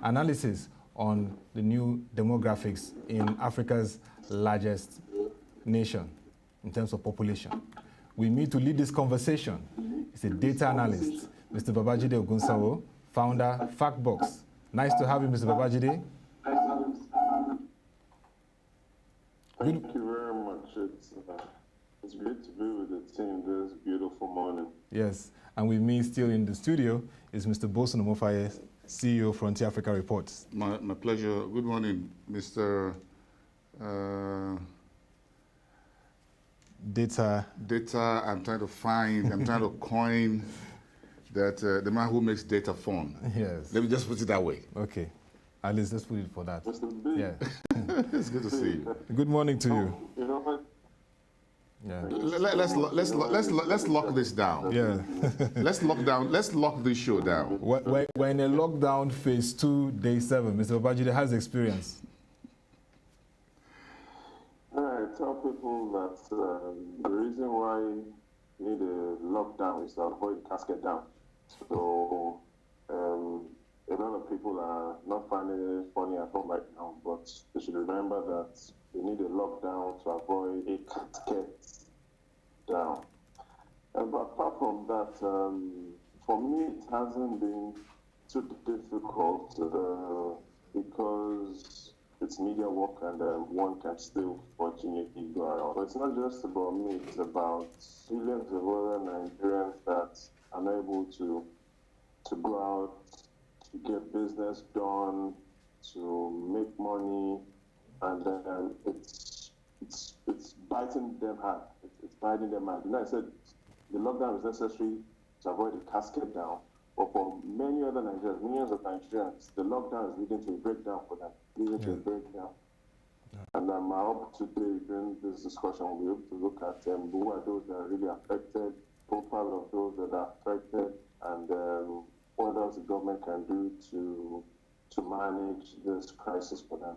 analysis on the new demographics in Africa's largest nation in terms of population. With me to lead this conversation is a data analyst, Mr. Babajide Ogunsawo, founder, Factbox. Nice to have you, Mr. Babajide. Thank you very much. It's great to be with the team this beautiful morning. Yes, and with me still in the studio is Mr. Bosun Omofaye, CEO, Frontier Africa Reports. My pleasure. Good morning, Mr. Data. I'm trying to coin that the man who makes data fun. Yes. Let me just put it that way. Okay. At least let's put it for that. Yeah. It's good to see you. Good morning to you. You know what? Yeah. Let's lock this down. Yeah. Let's lock this show down. We're in a lockdown phase 2, day 7. Mr. Babajide has experience. I tell people that the reason why you need a lockdown is to avoid casket down. So a lot of people are not finding it funny at home right now, but they should remember that you need a lockdown to avoid a casket down. But apart from that, for me, it hasn't been too difficult because it's media work and one can still fortunately go around. But it's not just about me, it's about millions of other Nigerians that are not able to go out, to get business done, to make money, and it's biting them hard. It's biting them hard. You know, I said the lockdown is necessary to avoid a casket down, but for many other Nigerians, millions of Nigerians, the lockdown is leading to a breakdown for them, to a breakdown. And I hope today during this discussion we'll be able to look at who are those that are really affected, profile of those that are affected, and what else the government can do to manage this crisis for them.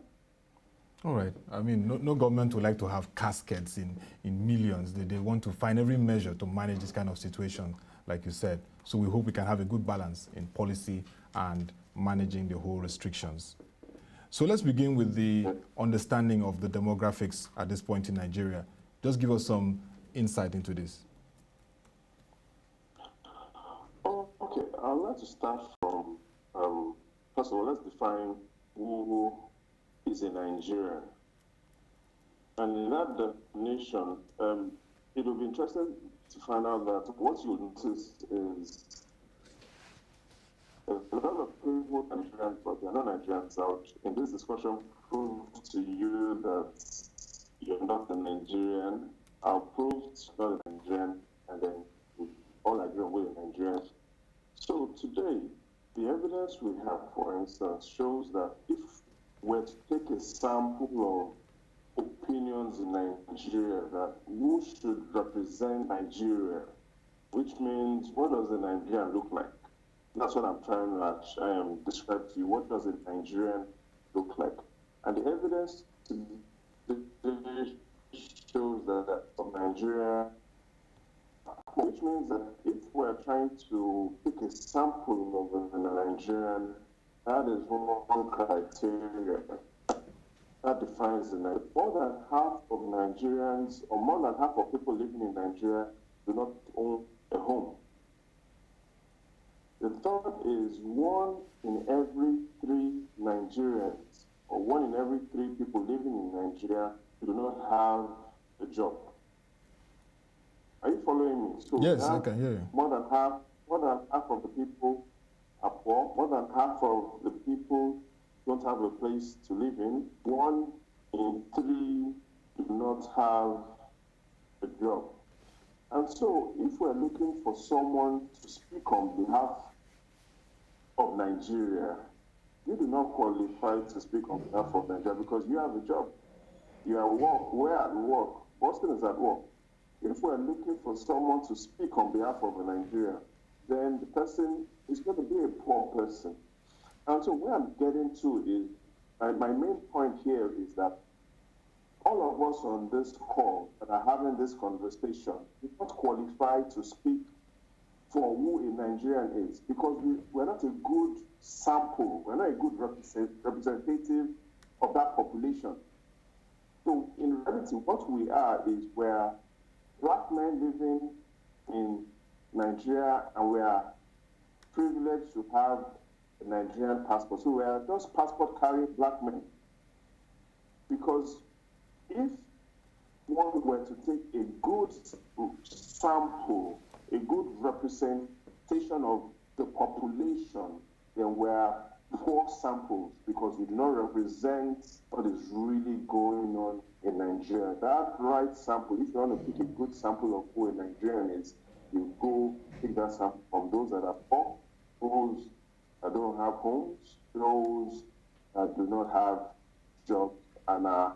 All right. I mean, no government would like to have caskets in millions. They want to find every measure to manage this kind of situation, like you said. So we hope we can have a good balance in policy and managing the whole restrictions. So let's begin with the understanding of the demographics at this point in Nigeria. Just give us some insight into this. Okay, I'd like to start from, first of all, let's define who is a Nigerian. And in that definition, it will be interesting to find out that what you notice is a lot of people are Nigerians, but they're not Nigerians out. In this discussion, prove to you that you're not a Nigerian. I'll prove you're not a Nigerian, and then we all agree on we're Nigerians. So today, the evidence we have, for instance, shows that if we're to take a sample of opinions in Nigeria, that who should represent Nigeria, which means what does a Nigerian look like? That's what I'm trying to describe to you. What does a Nigerian look like? And the evidence today shows that of Nigeria, which means that if we're trying to pick a sample of a Nigerian, that is one criteria that defines the Nigerian. More than half of Nigerians, or more than half of people living in Nigeria, do not own a home. The third is 1 in every 3 Nigerians, or 1 in every 3 people living in Nigeria do not have a job. Are you following me? So yes, I can hear you. More than half of the people are poor. More than half of the people don't have a place to live in. 1 in 3 do not have a job. And so if we're looking for someone to speak on behalf of Nigeria, you do not qualify to speak on behalf of Nigeria because you have a job. You are at work. We're at work. Boston is at work. If we're looking for someone to speak on behalf of Nigeria, then the person is going to be a poor person. And so where I'm getting to is, my main point here is that all of us on this call that are having this conversation do not qualify to speak for who a Nigerian is, because we're not a good sample, we're not a good representative of that population. So in reality, what we are is we're black men living in Nigeria, and we are privileged to have a Nigerian passport. So we are just passport carrying black men. Because if one were to take a good sample, a good representation of the population, then we're poor samples, because we do not represent what is really going on in Nigeria. That right sample, if you want to pick a good sample of who a Nigerian is, you go pick that sample from those that are poor, those that don't have homes, those that do not have jobs and are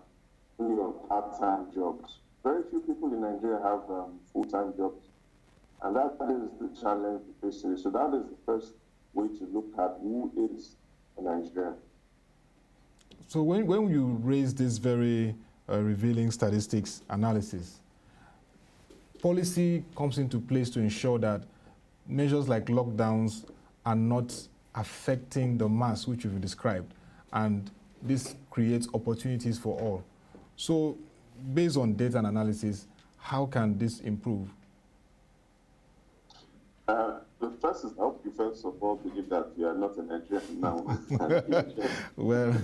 only on part-time jobs. Very few people in Nigeria have full-time jobs. And that is the challenge we face today. So that is the first way to look at who is a Nigerian. So when you raise this very revealing statistics analysis, policy comes into place to ensure that measures like lockdowns are not affecting the mass which you've described, and this creates opportunities for all. So based on data and analysis, how can this improve? The first is, I hope you first of all believe that you are not a Nigerian now. Well,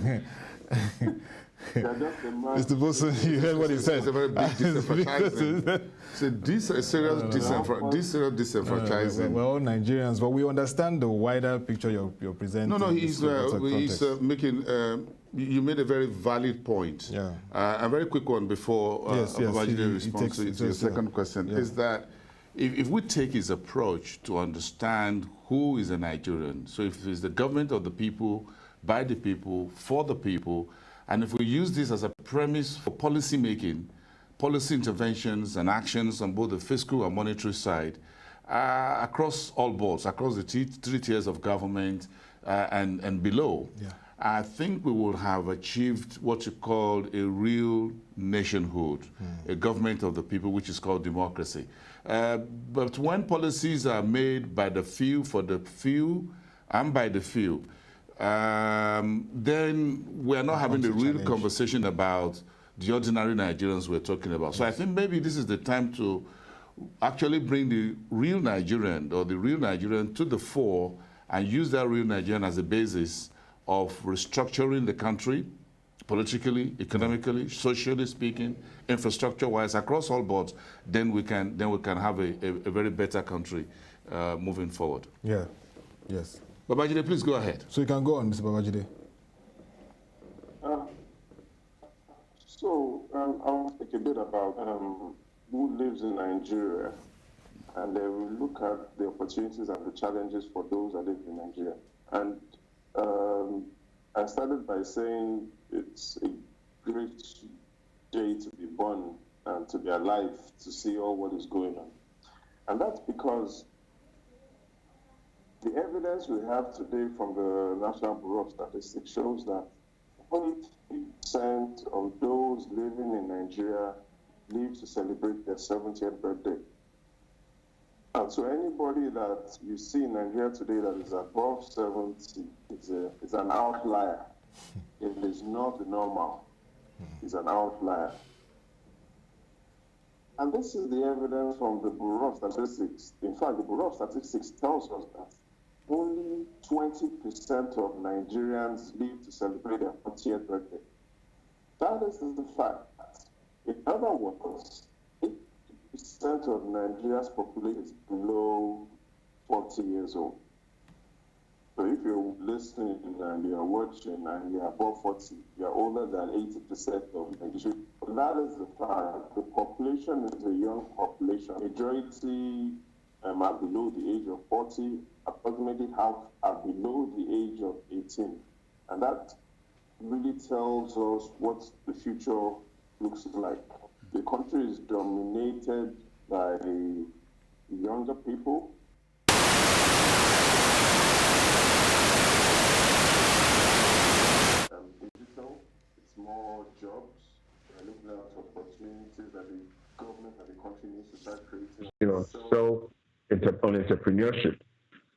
You're just a man. Mr. Boson, you heard what he said. It's a very big disenfranchisement. It's a serious disenfranchisement. We're all Nigerians, but we understand the wider picture you're presenting. No, he's making. You made a very valid point. Yeah. A very quick one before Babajide responds to your second question is that if we take his approach to understand who is a Nigerian, so if it's the government of the people, by the people, for the people, and if we use this as a premise for policy making, policy interventions and actions on both the fiscal and monetary side, across all boards, across the three tiers of government and below, I think we will have achieved what you call a real nationhood, a government of the people, which is called democracy. But when policies are made by the few, for the few, and by the few, then we're not having a real conversation about the ordinary Nigerians we're talking about. So I think maybe this is the time to actually bring the real Nigerian or the real Nigerian to the fore and use that real Nigerian as a basis of restructuring the country, politically, economically, socially speaking, infrastructure-wise, across all boards. Then we can have a very better country moving forward. Yeah. Yes. Babajide, please go ahead. So you can go on, Mr. Babajide. I'll speak a bit about who lives in Nigeria, and then we'll look at the opportunities and the challenges for those that live in Nigeria. And I started by saying it's a great day to be born and to be alive, to see all what is going on. And that's because the evidence we have today from the National Bureau of Statistics shows that 40% of those living in Nigeria live to celebrate their 70th birthday. And so anybody that you see in Nigeria today that is above 70 is an outlier. It is not the normal. It's an outlier. And this is the evidence from the Bureau of Statistics. In fact, the Bureau of Statistics tells us that only 20% of Nigerians live to celebrate their 40th birthday. That is the fact. In other words, 80% of Nigeria's population is below 40 years old. So if you're listening and you're watching and you're above 40, you're older than 80% of Nigeria. That is the fact. The population is a young population. Majority are below the age of 40. Approximately half are below the age of 18. And that really tells us what the future looks like. The country is dominated by younger people. Digital, it's more jobs. We're looking at opportunities that the government and the country needs to start creating. So on entrepreneurship.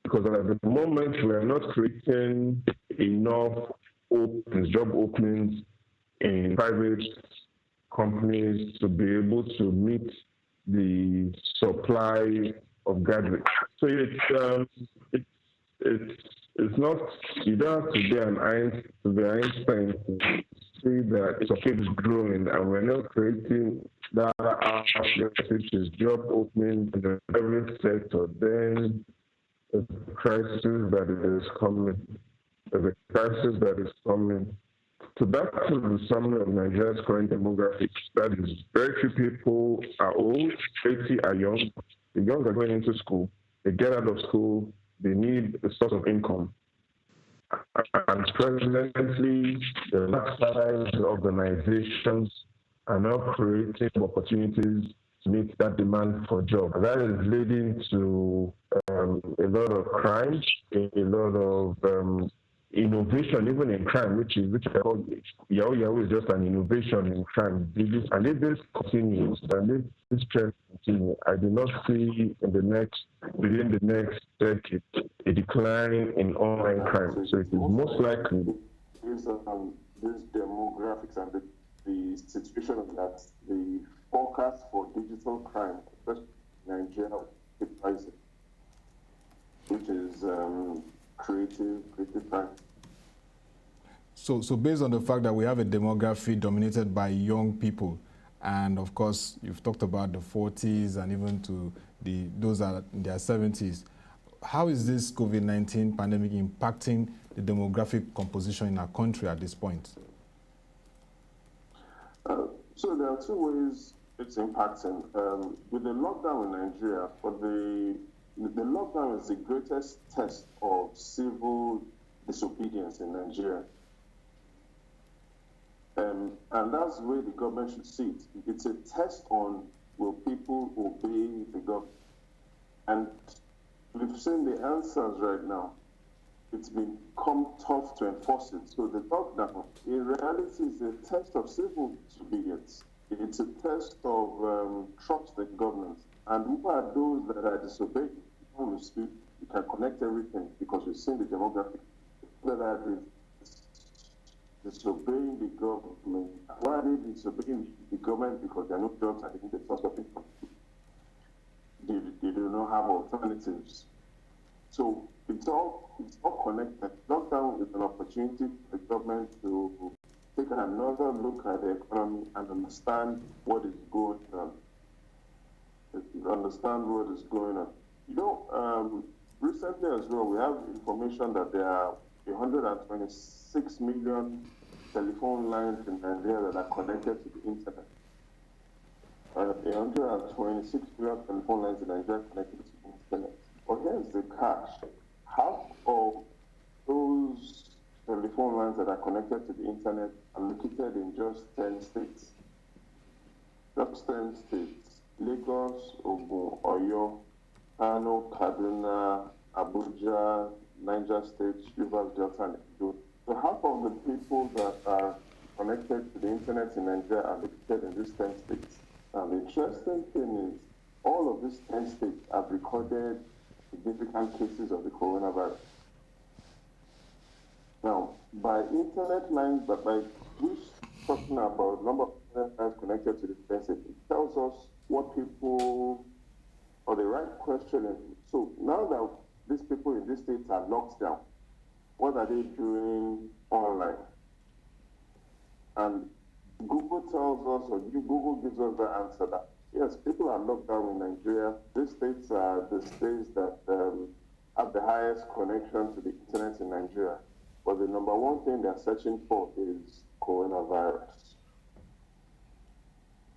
Because at the moment, we are not creating enough job openings in private companies to be able to meet the supply of graduates. So it's not, you don't have to be Einstein to see that it's okay, it's growing, and we're not creating that aspect, which is job openings in the private sector. Then there's a crisis that is coming. There's a crisis that is coming. So back to the summary of Nigeria's current demographics, that is, very few people are old, 80 are young. The young are going into school. They get out of school. They need a source of income. And presently, the large-size organizations are now creating opportunities to meet that demand for jobs. That is leading to a lot of crime, a lot of innovation, even in crime, which I call Yahoo is just an innovation in crime. And if this continues, and if this trend continues, I do not see within the next decade a decline in online crime. So it is most likely. These demographics and the situation of that, the forecast for digital crime, especially in Nigeria, is rising, which is creative crime. So based on the fact that we have a demography dominated by young people, and of course you've talked about the 40s and even to those are in their 70s, how is this COVID-19 pandemic impacting the demographic composition in our country at this point? So there are two ways it's impacting. With the lockdown in Nigeria, the lockdown is the greatest test of civil disobedience in Nigeria. And that's the way the government should see it. It's a test on will people obey the government. And we've seen the answers right now. It's become tough to enforce it. So the lockdown, in reality, is a test of civil disobedience. It's a test of trust in government. And who are those that are disobeying? When we speak, you can connect everything because we've seen the demographic. Whether it is disobeying the government. Why are they disobeying the government? Because there are no jobs and they need a source of income. They do not have alternatives. So it's all connected. Lockdown is an opportunity for the government to take another look at the economy and understand what is going on. Recently as well, we have information that there are 126 million telephone lines in Nigeria that are connected to the internet. 126 million telephone lines in Nigeria connected to the internet. But here's the catch. Half of those telephone lines that are connected to the internet are located in just 10 states. Just 10 states. Lagos, Ogun, Oyo, Kano, Kaduna, Abuja, Niger State, Rivers Delta, and Edo. So half of the people that are connected to the internet in Nigeria are located in these 10 states. And the interesting thing is, all of these 10 states have recorded significant cases of the coronavirus. Now, by internet lines, but by who's talking about number of internet lines connected to the 10 states, it tells us what people, or the right question is, so now that these people in these states are locked down, what are they doing online? And Google tells us, or Google gives us the answer that, yes, people are locked down in Nigeria. These states are the states that have the highest connection to the internet in Nigeria. But the number one thing they're searching for is coronavirus.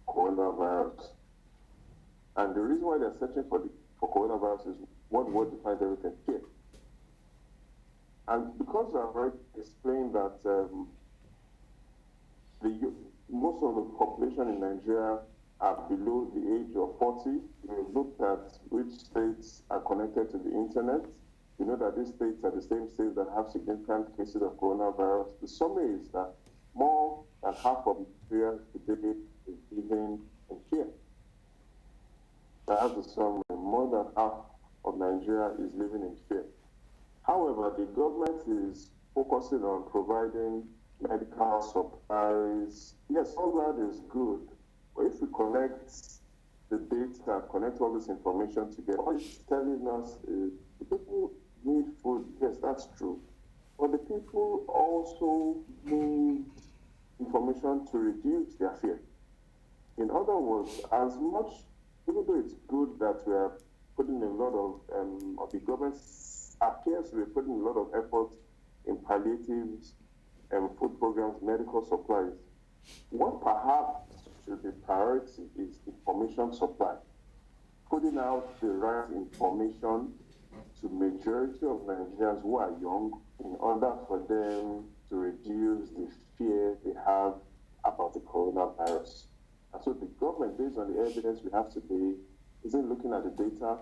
Coronavirus. And the reason why they're searching for coronavirus is one word defines everything: fear. And because I've already explained that most of the population in Nigeria are below the age of 40, we looked at which states are connected to the internet. You know that these states are the same states that have significant cases of coronavirus. The summary is that more than half of Nigeria today is living in fear. That's the summary. More than half of Nigeria is living in fear. However, the government is focusing on providing medical supplies. Yes, all that is good. But if we connect the data, connect all this information together, what it's telling us is the people need food. Yes, that's true. But the people also need information to reduce their fear. In other words, as much, even though it's good that we are putting a lot of the government appears to be putting a lot of effort in palliatives and food programs, medical supplies, what perhaps should be priority is information supply. Putting out the right information to majority of Nigerians who are young in order for them to reduce the fear they have about the coronavirus. And so the government, based on the evidence we have today, isn't looking at the data,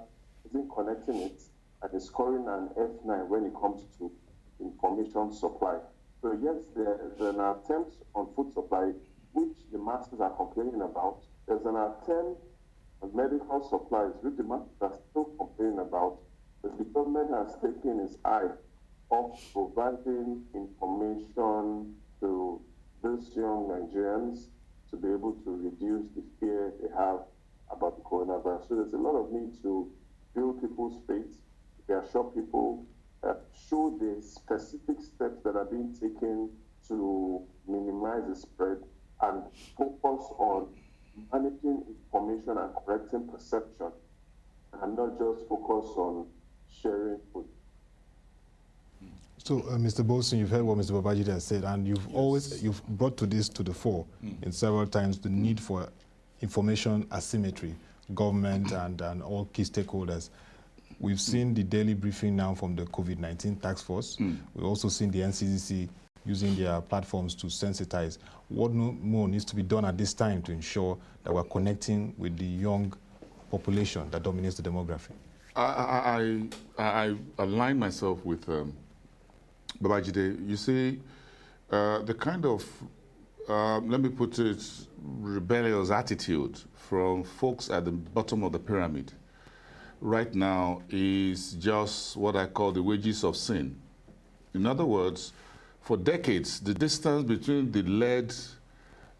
isn't connecting it, and is scoring an F9 when it comes to information supply. So yes, there's an attempt on food supply, which the masses are complaining about. There's an attempt on medical supplies, which the masses are still complaining about. But the government has taken its eye off providing information to those young Nigerians to be able to reduce the fear they have about the coronavirus. So there's a lot of need to build people's faith, reassure people, show the specific steps that are being taken to minimize the spread, and focus on managing information and correcting perception, and not just focus on sharing food. So, Mr. Bolson, you've heard what Mr. Babajide has said, and you've brought this to the fore in several times, the need for information asymmetry, government and all key stakeholders. We've seen the daily briefing now from the COVID-19 task force. We've also seen the NCDC using their platforms to sensitize. What more needs to be done at this time to ensure that we're connecting with the young population that dominates the demography? I align myself with Babajide. You see, the kind of, let me put it, rebellious attitude from folks at the bottom of the pyramid right now is just what I call the wages of sin. In other words, for decades, the distance between the led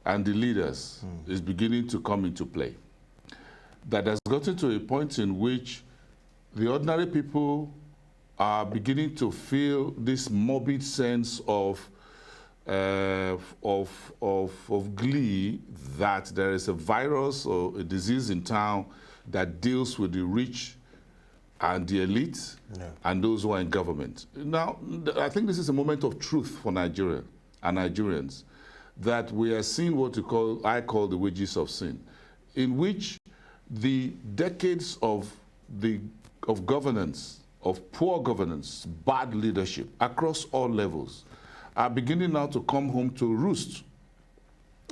and the leaders is beginning to come into play. That has gotten to a point in which the ordinary people are beginning to feel this morbid sense of glee that there is a virus or a disease in town that deals with the rich and the elite and those who are in government. Now, I think this is a moment of truth for Nigeria and Nigerians, that we are seeing what I call the wages of sin, in which the decades of governance, of poor governance, bad leadership across all levels are beginning now to come home to roost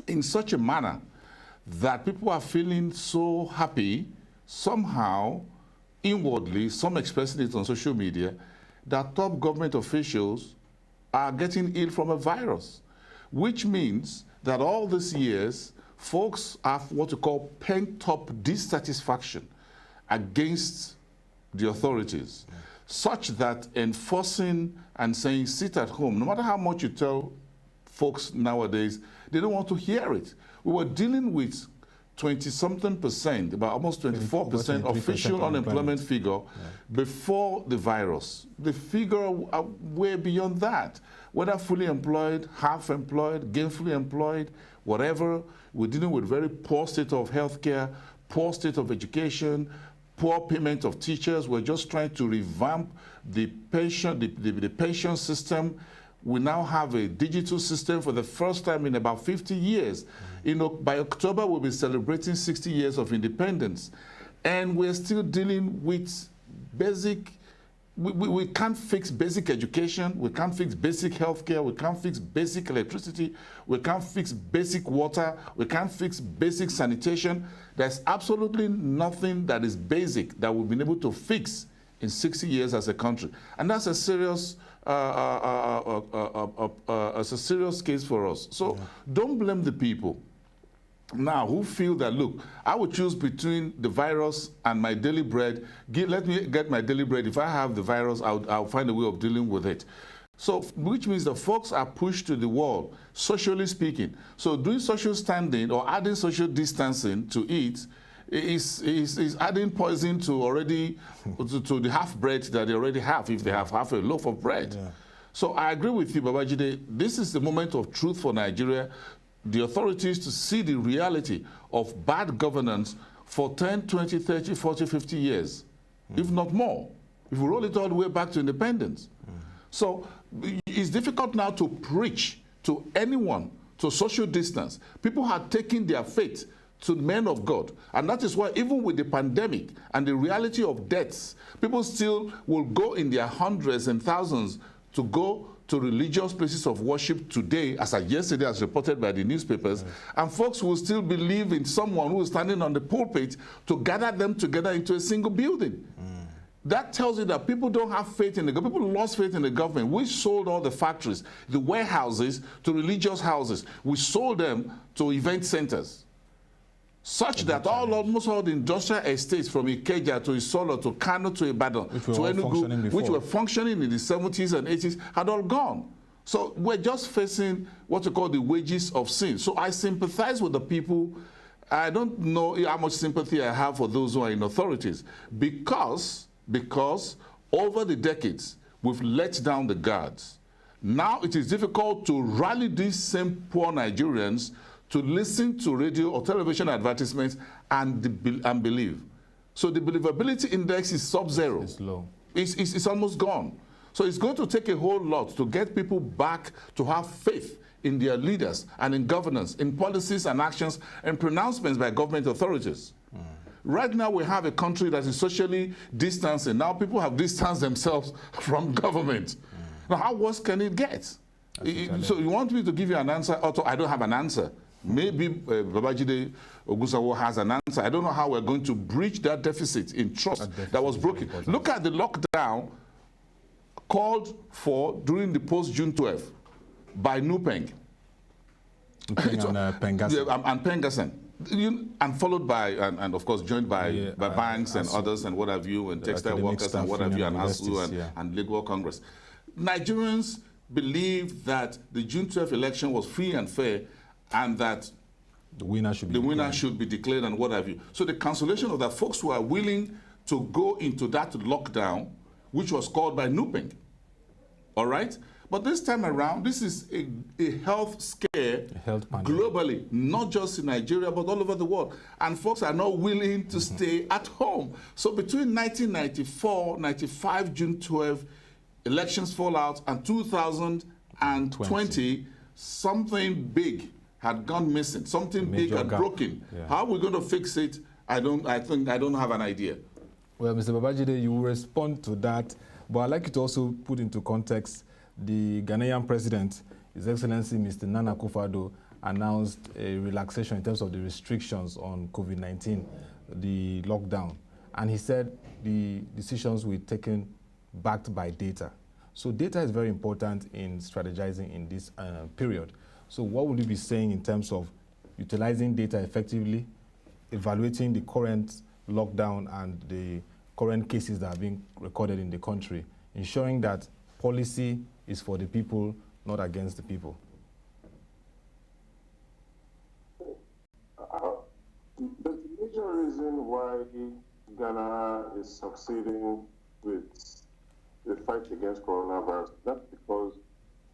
in such a manner that people are feeling so happy, somehow, inwardly, some expressing it on social media, that top government officials are getting ill from a virus, which means that all these years, folks have what we call pent-up dissatisfaction against the authorities, such that enforcing and saying, sit at home, no matter how much you tell folks nowadays, they don't want to hear it. We were dealing with 20-something%, about almost 24% official unemployment figure before the virus. The figure are way beyond that. Whether fully employed, half employed, gainfully employed, whatever, we're dealing with very poor state of healthcare, poor state of education, poor payment of teachers. We're just trying to revamp the pension system. We now have a digital system for the first time in about 50 years. You know, by October, we'll be celebrating 60 years of independence. And we're still dealing with basic, we can't fix basic education, we can't fix basic healthcare, we can't fix basic electricity, we can't fix basic water, we can't fix basic sanitation. There's absolutely nothing that is basic that we've been able to fix in 60 years as a country. And that's a serious case for us. So don't blame the people. now who feel that, look, I would choose between the virus and my daily bread. Let me get my daily bread. If I have the virus, I'll find a way of dealing with it. So, which means the folks are pushed to the wall, socially speaking. So doing social standing or adding social distancing to it is adding poison to already to the half bread that they already have, if they have half a loaf of bread. Yeah. So I agree with you, Babajide. This is the moment of truth for Nigeria. The authorities to see the reality of bad governance for 10, 20, 30, 40, 50 years, if not more, if we roll it all the way back to independence. So it's difficult now to preach to anyone to social distance. People have taken their faith to men of God. And that is why even with the pandemic and the reality of deaths, people still will go in their hundreds and thousands to go to religious places of worship today, as of yesterday, as reported by the newspapers, and folks will still believe in someone who is standing on the pulpit to gather them together into a single building. That tells you that people don't have faith in the government. People lost faith in the government. We sold all the factories, the warehouses, to religious houses. We sold them to event centers. Such that almost all the industrial estates from Ikeja to Isolo to Kano to Ibadan to Enugu, which were functioning in the 70s and 80s, had all gone. So we're just facing what you call the wages of sin. So I sympathize with the people. I don't know how much sympathy I have for those who are in authorities because over the decades, we've let down the guards. Now it is difficult to rally these same poor Nigerians to listen to radio or television advertisements and believe. So the believability index is sub-zero. It's low. It's almost gone. So it's going to take a whole lot to get people back to have faith in their leaders and in governance, in policies and actions and pronouncements by government authorities. Right now we have a country that is socially distancing. Now people have distanced themselves from government. Now how worse can it get? So you want me to give you an answer? Although I don't have an answer. Maybe Babajide Ogunsawo has an answer. I don't know how we're going to breach that deficit in trust that was broken. Look at the lockdown called for during the post-June 12 by Nupeng. And Pengassan. And Pengassan. And followed by, and of course joined by banks and others and what have you, and textile workers and what have you, and ASU and Legal Congress. Nigerians believe that the June 12 election was free and fair, and that the winner should be declared and what have you. So the cancellation of that, folks who are willing to go into that lockdown, which was called by Nupeng, all right? But this time around, this is a health scare globally, not just in Nigeria, but all over the world. And folks are not willing to stay at home. So between 1994, 95, June 12, elections fallout, and 2020, something big had gone missing. Something big had broken. Yeah. How are we going to fix it? I don't have an idea. Well, Mr. Babajide, you will respond to that. But I'd like you to also put into context the Ghanaian president, His Excellency Mr. Nana Akufo-Addo, announced a relaxation in terms of the restrictions on COVID-19, the lockdown. And he said the decisions were taken backed by data. So data is very important in strategizing in this period. So what would you be saying in terms of utilizing data effectively, evaluating the current lockdown and the current cases that are being recorded in the country, ensuring that policy is for the people, not against the people? The major reason why Ghana is succeeding with the fight against coronavirus, that's because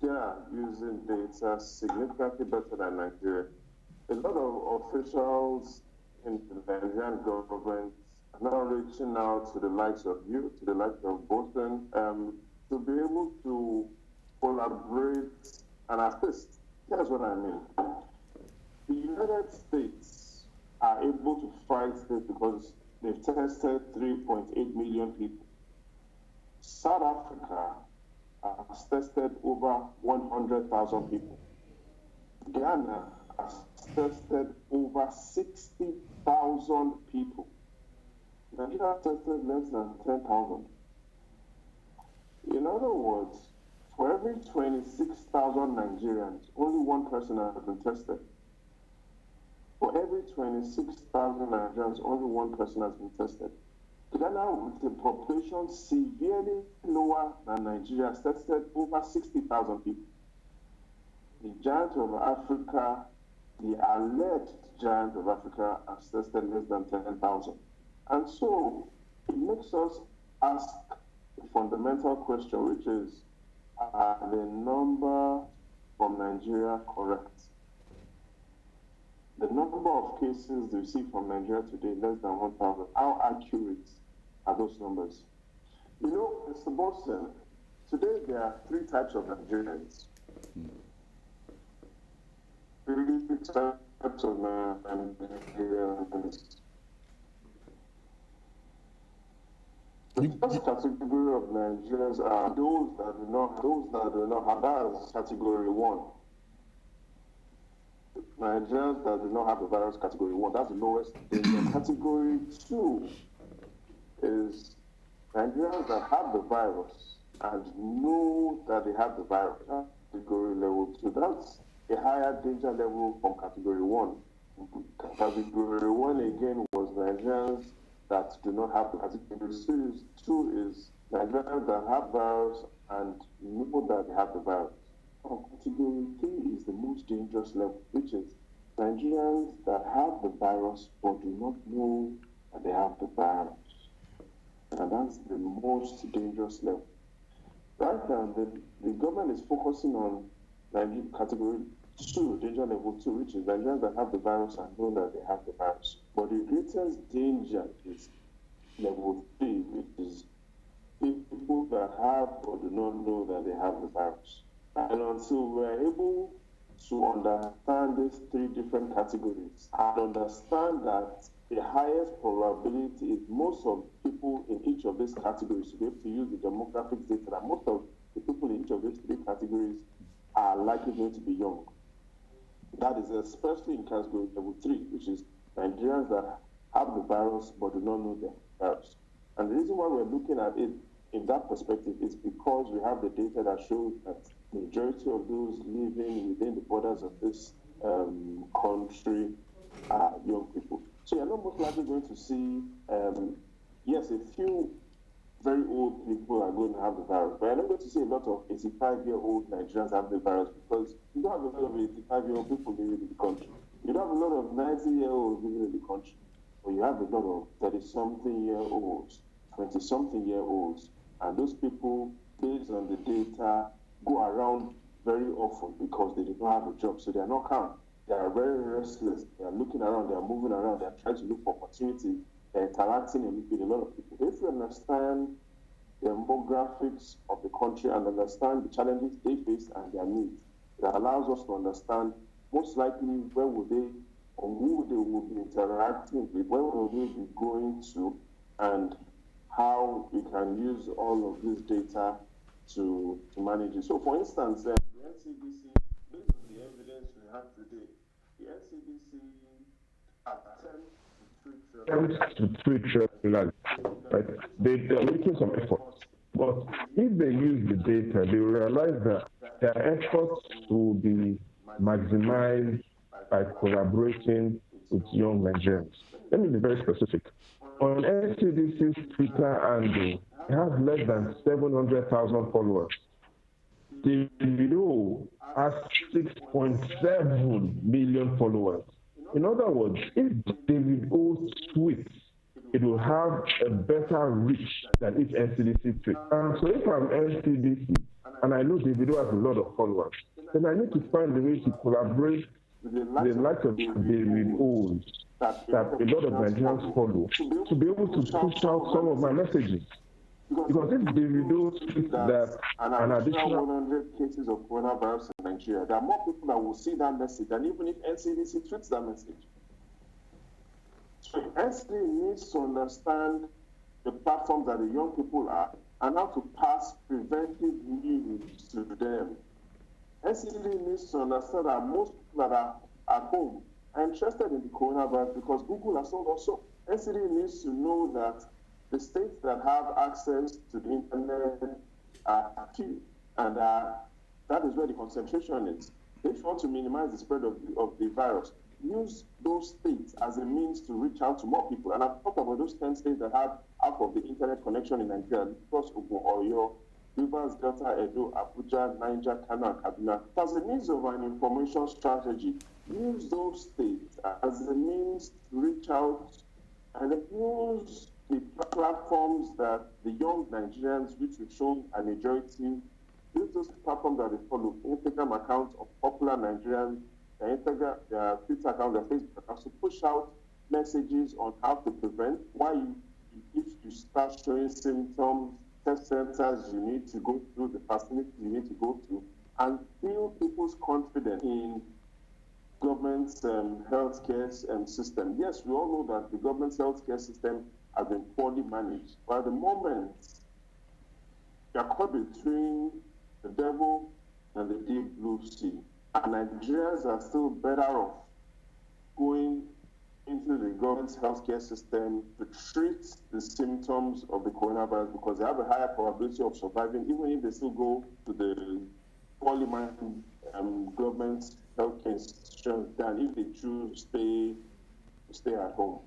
they are using data significantly better than Nigeria. A lot of officials in the Nigerian government are now reaching out to the likes of you, to the likes of Boston, to be able to collaborate and assist. Here's what I mean. The United States are able to fight this because they've tested 3.8 million people. South Africa has tested over 100,000 people. Ghana has tested over 60,000 people. Nigeria tested less than 10,000. In other words, for every 26,000 Nigerians, only one person has been tested. For every 26,000 Nigerians, only one person has been tested. Ghana, with a population severely lower than Nigeria, has tested over 60,000 people. The giant of Africa, the alleged giant of Africa, has tested less than 10,000. And so it makes us ask a fundamental question, which is, are the number from Nigeria correct? The number of cases we see from Nigeria today, less than 1,000, how accurate are those numbers? You know, Mr. Boston, today there are three types of Nigerians. Three types of Nigerians. The first category of Nigerians are those that do not have, that is category 1. Nigerians that do not have the virus, category 1, that's the lowest. Category 2 is Nigerians that have the virus and know that they have the virus. Category level 2, that's a higher danger level from category 1. Category 1 again was Nigerians that do not have the category 2 is Nigerians that have virus and know that they have the virus. Category 3 is the most dangerous level, which is Nigerians that have the virus but do not know that they have the virus. And that's the most dangerous level. Right now, the government is focusing on category 2, danger level 2, which is Nigerians that have the virus and know that they have the virus. But the greatest danger is level 3, which is people that have or do not know that they have the virus. And until we're able to understand these three different categories and understand that the highest probability is most of people in each of these categories to be able to use the demographics data, that most of the people in each of these three categories are likely going to be young. That is especially in category level 3, which is Nigerians that have the virus but do not know the virus. And the reason why we're looking at it in that perspective is because we have the data that shows that the majority of those living within the borders of this country are young people. So you're not most likely going to see, yes, a few very old people are going to have the virus, but you're not going to see a lot of 85-year-old Nigerians have the virus because you don't have a lot of 85-year-old people living in the country. You don't have a lot of 90-year-olds living in the country, but you have a lot of 30-something-year-olds, 20-something-year-olds, and those people, based on the data, go around very often because they do not have a job, so they are not calm. They are very restless. They are looking around, they are moving around, they are trying to look for opportunity, they're interacting with a lot of people. If you understand the demographics of the country and understand the challenges they face and their needs, that allows us to understand most likely where would they or who they will be interacting with, where will they be going to, and how we can use all of this data to manage it. So for instance, the NCDC, based on the evidence we have today, the NCDC attempts to treat children, right? They're making some efforts. But if they use the data, they will realize that their efforts will be maximized by collaborating with young Nigerians. Let me be very specific. On NCDC's Twitter handle, it has less than 700,000 followers. The video has 6.7 million followers. In other words, if David O tweets, it will have a better reach than if NCDC tweets. And so if I'm NCDC, and I know Davido has a lot of followers, then I need to find a way to collaborate with the likes of David O that a lot of Nigerians follow to be able to push out some of my messages. Because if Davido tweets that an additional 100 cases of coronavirus in Nigeria, there are more people that will see that message than even if NCDC tweets that message. So NCDC needs to understand the platforms that the young people are and how to pass preventive news to them. NCDC needs to understand that most people that are at home are interested in the coronavirus because Google has told us so. NCDC needs to know that the states that have access to the internet are few, and that is where the concentration is. If you want to minimize the spread of the virus, use those states as a means to reach out to more people. And I've talked about those 10 states that have half of the internet connection in Nigeria: Lagos, Ogun, Oyo, Rivers, Delta, Edo, Abuja, Niger, Kano, and Kaduna. As a means of an information strategy, use those states as a means to reach out and use the platforms that the young Nigerians, which we've shown a majority, use those platforms that they follow: Instagram accounts of popular Nigerians, their Instagram, their Twitter account, their Facebook accounts, to push out messages on how to prevent. If you start showing symptoms, test centers you need to go through, the facilities you need to go through, and build people's confidence in government's healthcare system. Yes, we all know that the government's healthcare system has been poorly managed, but at the moment, you are caught between the devil and the deep blue sea. And Nigerians are still better off going into the government's healthcare system to treat the symptoms of the coronavirus, because they have a higher probability of surviving, even if they still go to the poorly managed government healthcare institutions, than if they choose to stay at home.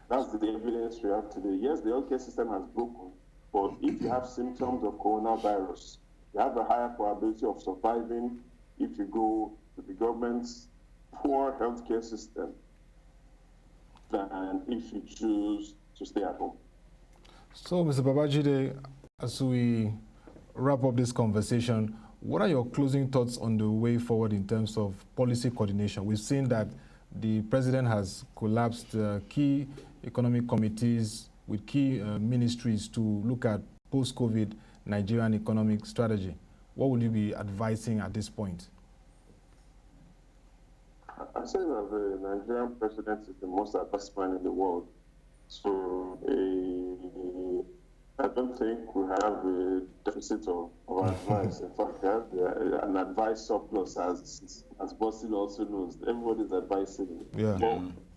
That's the evidence we have today. Yes, the healthcare system has broken, but if you have symptoms of coronavirus, you have a higher probability of surviving if you go to the government's poor healthcare system than if you choose to stay at home. So, Mr. Babajide, as we wrap up this conversation, what are your closing thoughts on the way forward in terms of policy coordination? We've seen that the president has collapsed key economic committees with key ministries to look at post-COVID Nigerian economic strategy. What will you be advising at this point? I say that the Nigerian president is the most advanced man in the world. So I don't think we have a deficit of advice. In fact, we have an advice surplus, as Bosil also knows. Everybody's advising. Yeah.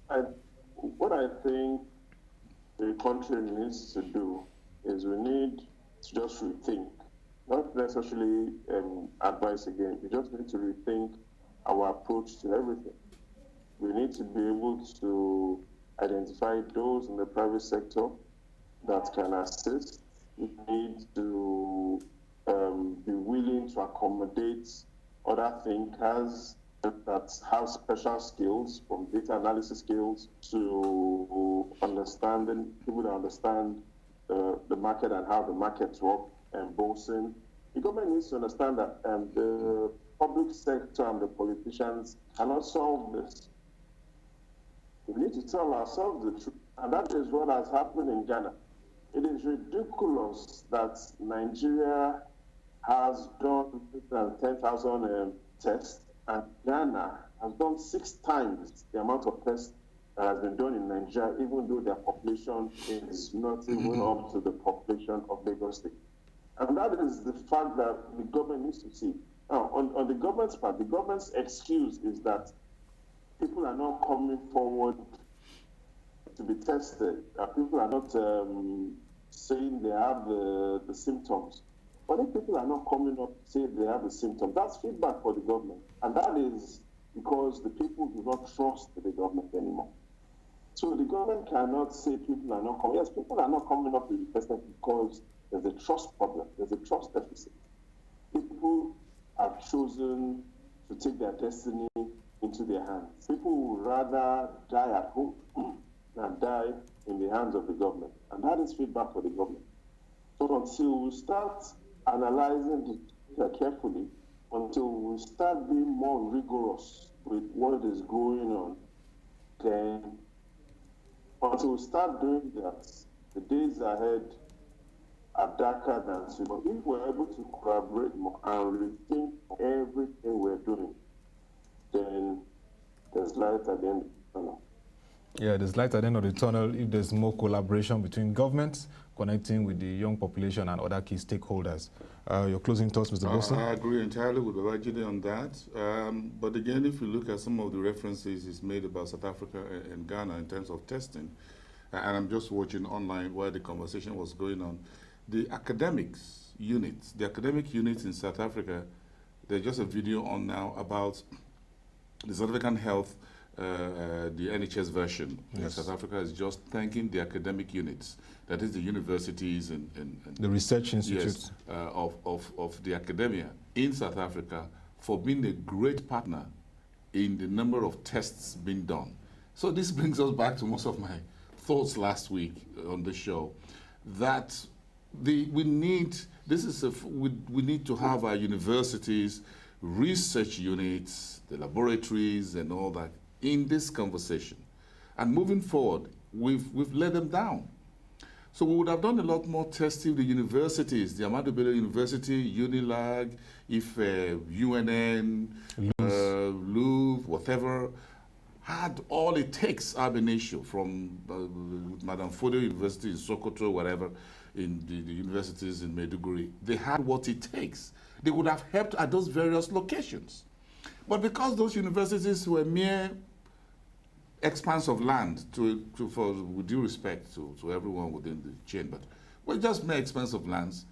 But what I think the country needs to do is we need to just rethink, not necessarily advice again. We just need to rethink our approach to everything. We need to be able to identify those in the private sector that can assist. We need to be willing to accommodate other thinkers that have special skills, from data analysis skills to understanding, people that understand the market and how the markets work, and bossing. The government needs to understand that the public sector and the politicians cannot solve this. We need to tell ourselves the truth, and that is what has happened in Ghana. It is ridiculous that Nigeria has done 10,000 tests, and Ghana has done 6 times the amount of tests that has been done in Nigeria, even though their population is not even up to the population of Lagos State. And that is the fact that the government needs to see. Now, on the government's part, the government's excuse is that people are not coming forward to be tested. People are not saying they have the symptoms. But if people are not coming up to say they have the symptoms, that's feedback for the government. And that is because the people do not trust the government anymore. So the government cannot say people are not coming. Yes, people are not coming up to be tested because there's a trust problem. There's a trust deficit. People have chosen to take their destiny into their hands. People would rather die at home than die in the hands of the government. And that is feedback for the government. So until we start analyzing it carefully, until we start being more rigorous with what is going on, then until we start doing that, the days ahead are darker than soon. But if we're able to collaborate more and rethink everything we're doing, then there's light at the end of the tunnel. Yeah, there's light at the end of the tunnel if there's more collaboration between governments, connecting with the young population and other key stakeholders. Your closing thoughts, Mr. Wilson? I agree entirely with Babajide on that. But again, if you look at some of the references he's made about South Africa and Ghana in terms of testing, and I'm just watching online while the conversation was going on, the academic units in South Africa, there's just a video on now about the South African health the NHS version in South Africa is just thanking the academic units, that is the universities and the research institutes of the academia in South Africa for being a great partner in the number of tests being done. So this brings us back to most of my thoughts last week on the show, that we need to have our universities, research units, the laboratories and all that in this conversation. And moving forward, we've let them down. So we would have done a lot more testing. The universities, the Ahmadu Bello University, Unilag, IFE, UNN, Louvre, whatever, had all it takes ab initio from Madam Fodio University in Sokoto, whatever, in the universities in Maiduguri. They had what it takes. They would have helped at those various locations. But because those universities were mere expanse of land, with due respect to everyone within the chain, but were just mere expanse of lands.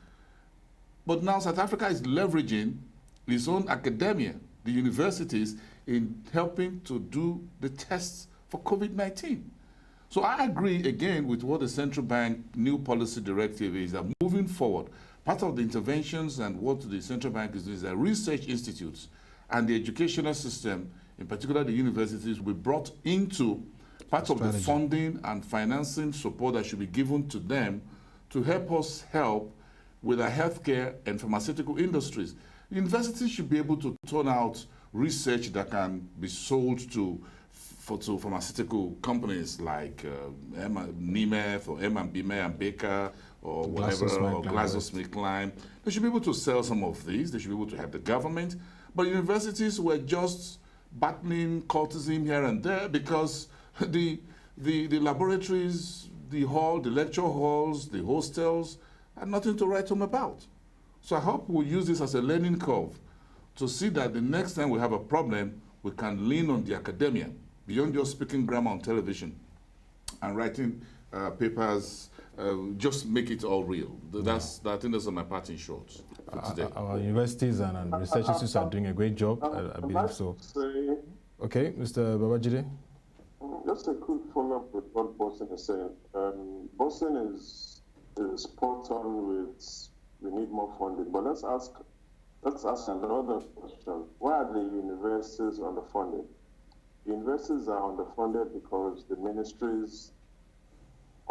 But now South Africa is leveraging its own academia, the universities, in helping to do the tests for COVID-19. So I agree again with what the central bank new policy directive is, that moving forward, part of the interventions and what the central bank is doing is that research institutes and the educational system, in particular the universities, will be brought into part of the funding and financing support that should be given to them to help us help with our healthcare and pharmaceutical industries. Universities should be able to turn out research that can be sold to pharmaceutical companies like Nemeth or M&B Baker or whatever, or GlaxoSmithKline. They should be able to sell some of these. They should be able to help the government. But universities were just battling cultism here and there because the laboratories, the lecture halls, the hostels had nothing to write home about. So I hope we'll use this as a learning curve to see that the next time we have a problem, we can lean on the academia, beyond just speaking grammar on television and writing papers, just make it all real. I think that's on my part in short for today. Our universities and research institutes are doing a great job, I believe so. Okay, Mr. Babajide? Just a quick follow-up with what Boston is saying. Boston is spot on with we need more funding, but let's ask another question. Why are the universities underfunded? The universities are underfunded because the ministries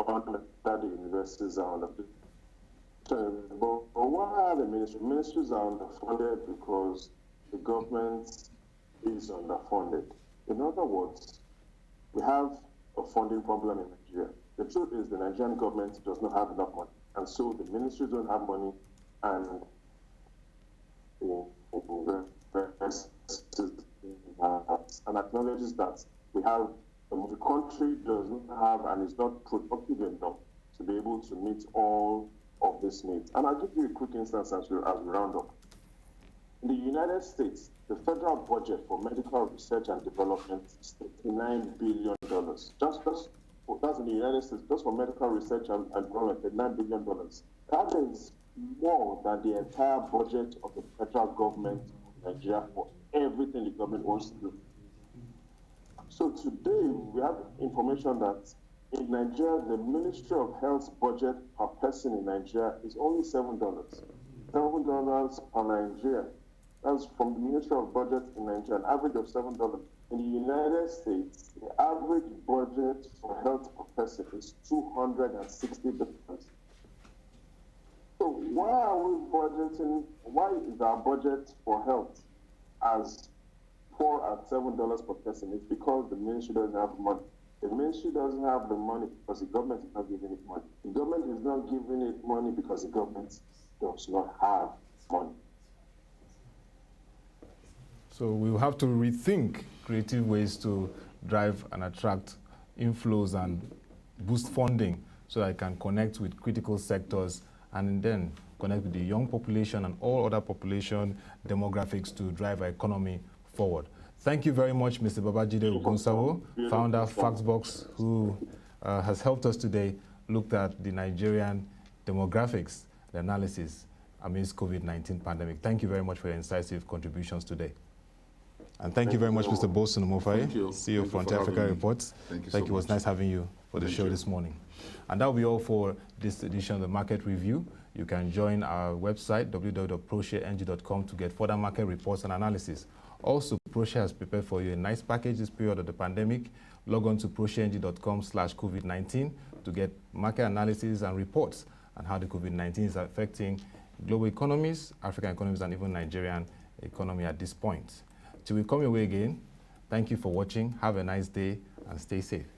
under the universities are underfunded. But why are the ministries are underfunded? Because the government is underfunded. In other words, we have a funding problem in Nigeria. The truth is the Nigerian government does not have enough money, and so the ministries don't have money, and acknowledges that the country does not have and is not productive enough to be able to meet all of these needs. And I'll give you a quick instance as we round up. In the United States, the federal budget for medical research and development is $39 billion. That's in the United States, just for medical research and development, $9 billion. That is more than the entire budget of the federal government of Nigeria for everything the government wants to do. So today, we have information that in Nigeria, the Ministry of Health's budget per person in Nigeria is only $7. $7 per Nigeria. That's from the Ministry of Budget in Nigeria, an average of $7. In the United States, the average budget for health per person is $260. So why is our budget for health as poor at $7 per person? It's because the ministry doesn't have money. The ministry doesn't have the money because the government is not giving it money. The government is not giving it money because the government does not have money. So we will have to rethink creative ways to drive and attract inflows and boost funding so that I can connect with critical sectors and then connect with the young population and all other population demographics to drive our economy forward. Thank you very much, Mr. Babajide Ogunsawo, founder of Factsbox, who has helped us today, looked at the Nigerian demographics, the analysis amidst COVID-19 pandemic. Thank you very much for your incisive contributions today. And thank you very much, Mr. Bolson Omofaye. Thank you. CEO of Frontier Africa Reports. Thank you Thank you. It was nice having you for the show this morning. And that will be all for this edition of the Market Review. You can join our website, www.proshareng.com, to get further market reports and analysis. Also, ProShare has prepared for you a nice package this period of the pandemic. Log on to proshareng.com/COVID-19 to get market analysis and reports on how the COVID-19 is affecting global economies, African economies, and even Nigerian economy at this point. Till we come your way again, thank you for watching. Have a nice day and stay safe.